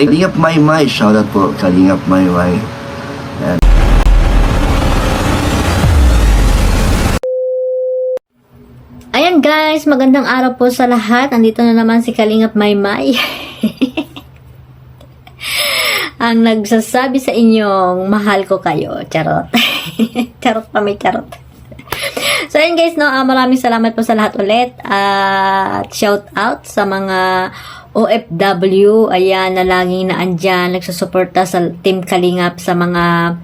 Kalingap Maymay, shoutout po, Kalingap Maymay. Yan. Ayan guys, magandang araw po sa lahat. Nandito na naman si Kalingap Maymay. Ang nagsasabi sa inyong mahal ko kayo. Charot. Charot pa, may charot. So ayan guys, no, maraming salamat po sa lahat ulit. At shout out sa mga OFW, ayan, na laging naandyan, nagsusuporta sa Team Kalingap, sa mga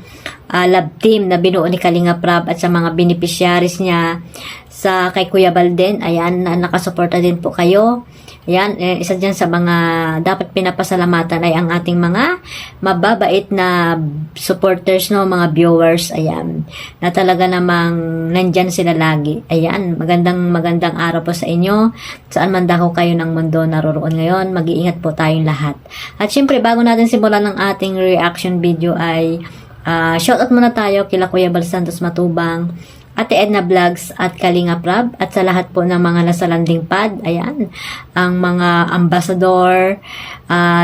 love team na binuo ni Kalingap Rab, at sa mga beneficiaries niya, sa kay Kuya Balden, ayan, nakasuporta din po kayo. Ayan, isa dyan sa mga dapat pinapasalamatan ay ang ating mga mababait na supporters, no, mga viewers, ayan, na talaga namang nandyan sila lagi. Ayan, magandang araw po sa inyo. Saan man dako kayo ng mundo naroroon ngayon, mag-iingat po tayong lahat. At syempre, bago natin simulan ng ating reaction video ay shoutout muna tayo kila Kuya Bal Santos Matubang, Ate Edna Vlogs at Kalingap Rab, at sa lahat po ng mga nasa landing pad, ayan, ang mga ambassador,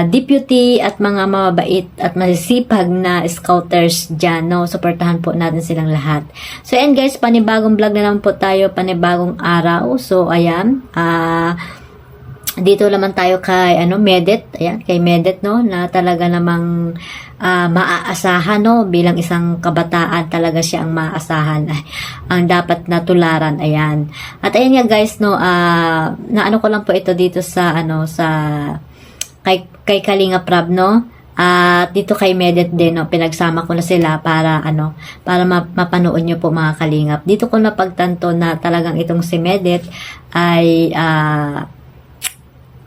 deputy, at mga mababait at masisipag na scouters dyan, no, suportahan po natin silang lahat. So ayan guys, panibagong vlog na naman po tayo, panibagong araw. So ayan, dito naman tayo kay Medet, ayan, kay Medet, no, na talaga namang maaasahan, no, bilang isang kabataan, talaga siya ang maaasahan, ang dapat na tularan, ayan. At ayan nga guys, no, naano ko lang po ito dito sa sa kay Kalingap Rab, no. At dito kay Medet din, no, pinagsama ko na sila para para mapanood nyo po mga Kalingap. Dito ko napagtanto na talagang itong si Medet ay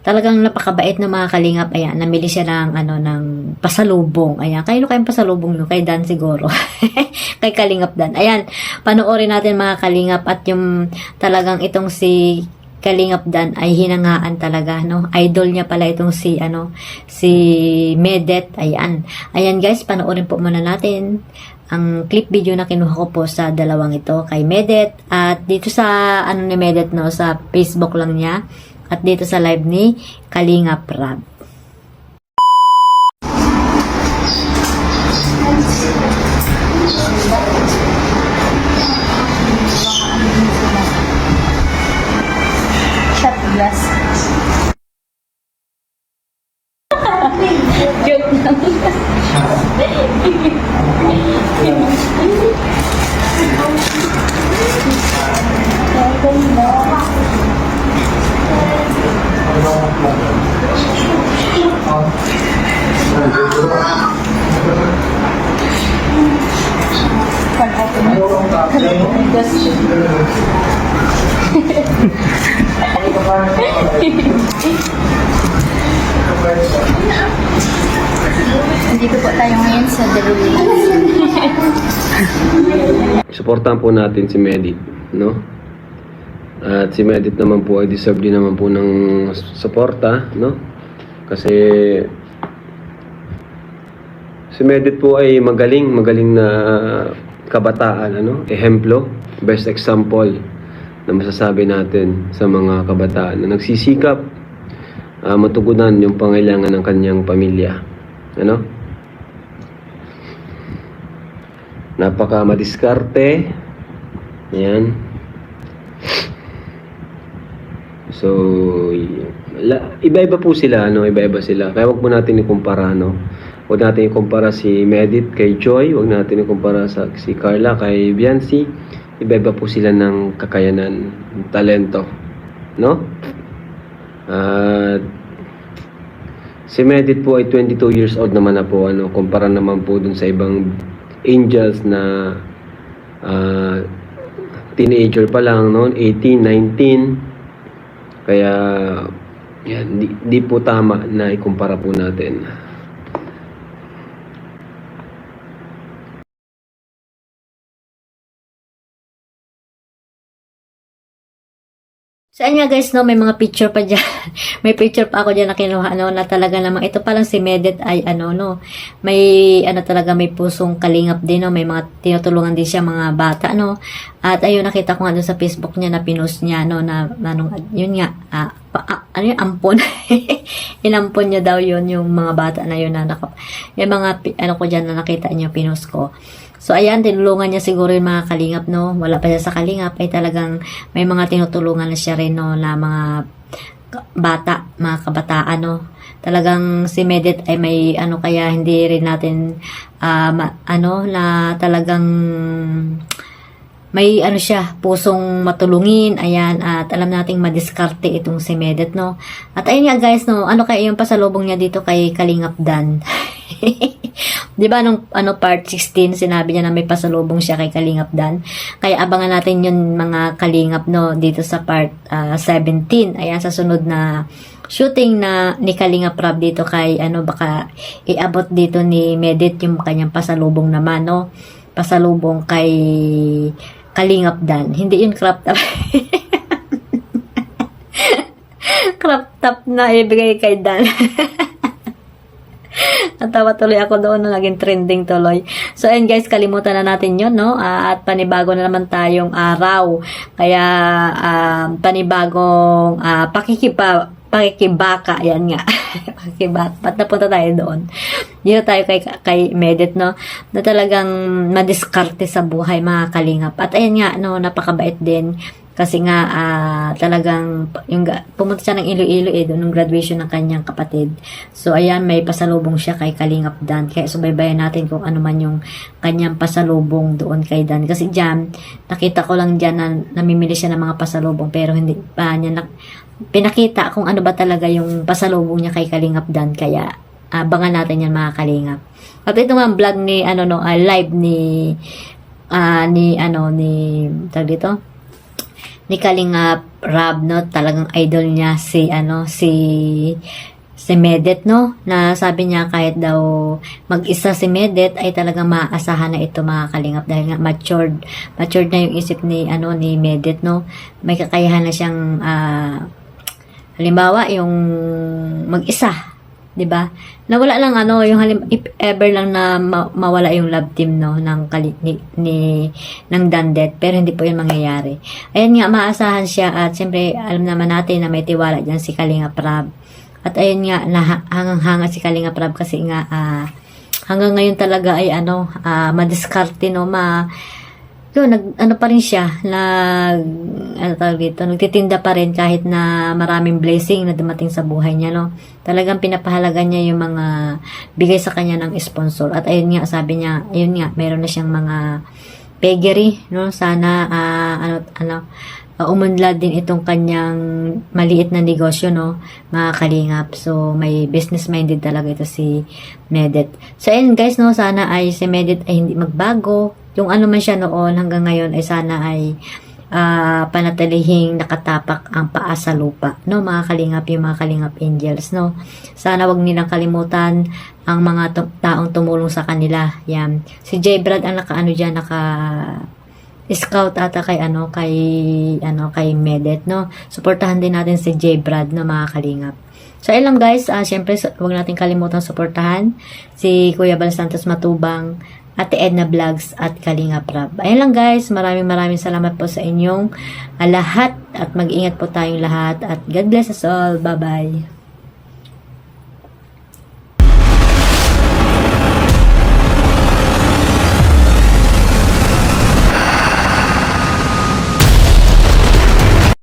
talagang napakabait ng mga Kalingap. Ayan, namili siya ng ng pasalubong. Ayan, kayo kayong pasalubong nyo, kay Dan siguro. Kay Kalingap Dan. Ayan, panoorin natin mga Kalingap, at yung talagang itong si Kalingap Dan ay hinangaan talaga, no. Idol niya pala itong si si Medet. Ayan. Ayan guys, panoorin po muna natin ang clip video na kinuha ko po sa dalawang ito, kay Medet, at dito sa ni Medet, no, sa Facebook lang niya, at dito sa live ni Kalingap Rab. Shot glass. Joke lang. Dito po tayo ngayon sa Darulia. Suportahan po natin si Medit, no? At si Medit naman po ay deserve din naman po ng suporta, no? Kasi si Medit po ay magaling na kabataan, ehemplo, best example na masasabi natin sa mga kabataan na nagsisikap matugunan yung pangailangan ng kanyang pamilya, napaka madiskarte, yan. So iba-iba po sila, iba-iba sila, kaya wag mo natin ikumpara, wag natin ikumpara si Medit kay Joy, wag natin ikumpara si Carla kay Biancy. Iba-iba po sila ng kakayanan, talento, no? Si Medit po ay 22 years old naman na po, kumpara naman po dun sa ibang angels na teenager pa lang, 18, 19. Kaya yan, di po tama na ikumpara po natin. So, ayan nga guys, no, may mga picture pa dyan. May picture pa ako dyan na kinuha, na talaga namang ito palang si Medet ay, may, talaga may pusong kalingap din, may mga tinutulungan din siya mga bata, At ayun, nakita ko nga doon sa Facebook niya na pinost niya, na yun nga, ano yung ampon? Inampon niya daw yun, yung mga bata na yun na yung mga, ano ko dyan na nakita niyo, pinost ko. So, ayan, tinulungan niya siguro yung mga kalingap, no? Wala pa siya sa kalingap, ay talagang may mga tinutulungan na siya rin, no? Na mga bata, mga kabataan, no? Talagang si Medet ay may, ano, kaya hindi rin natin, na talagang may ano siya, pusong matulungin, ayan, at alam nating madiskarte itong si Medet, no? At ayun nga guys, no, ano kaya yung pasalubong niya dito kay Kalingap Dan? Di ba nung part 16, sinabi niya na may pasalubong siya kay Kalingap Dan? Kaya abangan natin yun mga Kalingap, no, dito sa part 17. Ayan, sa sunod na shooting na ni Kalingap Rab dito kay, baka iabot dito ni Medet yung kanyang pasalubong naman, no? Pasalubong kay Kalingap Dan. Hindi yun crop top. Crop top na ibigay kay Dan. Natawa tuloy ako doon na naging trending tuloy. So, and guys, kalimutan na natin yun, no? At panibago na naman tayong araw. Kaya, panibagong pakikibaka, yan nga. Pakikibaka. Ba't napunta tayo doon? Dito tayo kay Medet, no? Na talagang madiskarte sa buhay, mga kalingap. At ayan nga, no, napakabait din. Kasi nga, talagang, pumunta siya ng Iloilo doon nung graduation ng kanyang kapatid. So, ayan, may pasalubong siya kay Kalingap Dan. Kaya subaybayan natin kung ano man yung kanyang pasalubong doon kay Dan. Kasi dyan, nakita ko lang dyan na namimili siya ng mga pasalubong, pero hindi pa niya pinakita kung ano ba talaga yung pasalubong niya kay Kalingap Dan. Kaya, abangan natin yan mga kalingap. At ito nga vlog ni, live ni Kalingap Rab, no? Talagang idol niya si Medet, no? Na sabi niya kahit daw mag-isa si Medet ay talagang maaasahan na ito mga kalingap dahil nga matured na yung isip ni Medet, no? May kakayahan na siyang halimbawa yung mag-isa, 'di ba? Nawala lang if ever lang na mawala yung love team, no, ng ng Dandet, pero hindi po 'yun mangyayari. Ayan nga, maasahan siya at siyempre alam naman natin na may tiwala diyan si Kalingap Rab. At ayun nga, hangang-hanga si Kalingap Rab kasi nga hanggang ngayon talaga ay madiskarte, no, yun, pa rin siya, nagtitinda pa rin kahit na maraming blessing na dumating sa buhay niya, no. Talagang pinapahalaga niya yung mga bigay sa kanya ng sponsor. At ayun nga, sabi niya, ayun nga, meron na siyang mga peggery, no. Sana, umunlad din itong kanyang maliit na negosyo, no, mga kalingap. So, may business-minded talaga ito si Medet. So, ayun guys, no, sana ay si Medet ay hindi magbago. Yung man siya noon hanggang ngayon ay sana ay panatilihing nakatapak ang paa sa lupa, no, mga kalingap, yung mga kalingap angels, no. Sana wag nilang kalimutan ang mga taong tumulong sa kanila. Yan. Si J. Brad ang scout ata kay Medet, no. Suportahan din natin si J. Brad, no, mga kalingap. So, ayun lang guys, syempre wag natin kalimutan suportahan si Kuya Bal Santos Matubang, Ate Edna Vlogs at Kalingap Rab. Ayun lang guys, maraming salamat po sa inyong lahat at mag-ingat po tayong lahat at God bless us all. Bye-bye.